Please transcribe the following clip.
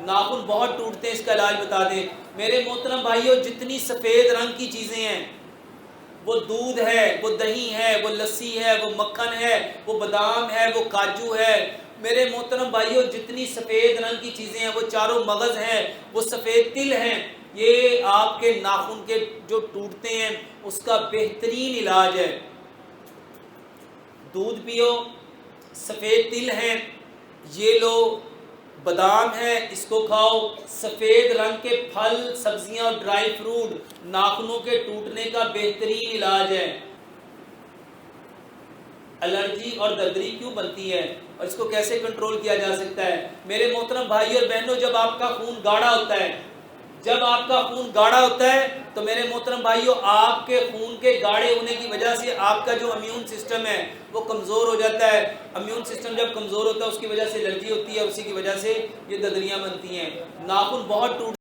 ناخن بہت ٹوٹتے ہیں، اس کا علاج بتا دیں۔ میرے محترم بھائیوں، جتنی سفید رنگ کی چیزیں ہیں، وہ دودھ ہے، وہ دہی ہے، وہ لسی ہے، وہ مکھن ہے، وہ بادام ہے، وہ کاجو ہے، میرے محترم بھائیوں جتنی سفید رنگ کی چیزیں ہیں، وہ چاروں مغز ہیں، وہ سفید تل ہیں، یہ آپ کے ناخن کے جو ٹوٹتے ہیں اس کا بہترین علاج ہے۔ دودھ پیو، سفید تل ہیں یہ لو، بادام ہے اس کو کھاؤ، سفید رنگ کے پھل سبزیاں اور ڈرائی فروٹ ناخنوں کے ٹوٹنے کا بہترین علاج ہے۔ الرجی اور ددری کیوں بنتی ہے اور اس کو کیسے کنٹرول کیا جا سکتا ہے؟ میرے محترم بھائی اور بہنوں، جب آپ کا خون گاڑھا ہوتا ہے، جب آپ کا خون گاڑھا ہوتا ہے تو میرے محترم بھائیوں، آپ کے خون کے گاڑھے ہونے کی وجہ سے آپ کا جو امیون سسٹم ہے وہ کمزور ہو جاتا ہے۔ امیون سسٹم جب کمزور ہوتا ہے اس کی وجہ سے الرجی ہوتی ہے، اسی کی وجہ سے یہ ددریاں بنتی ہیں۔ ناخن بہت ٹوٹ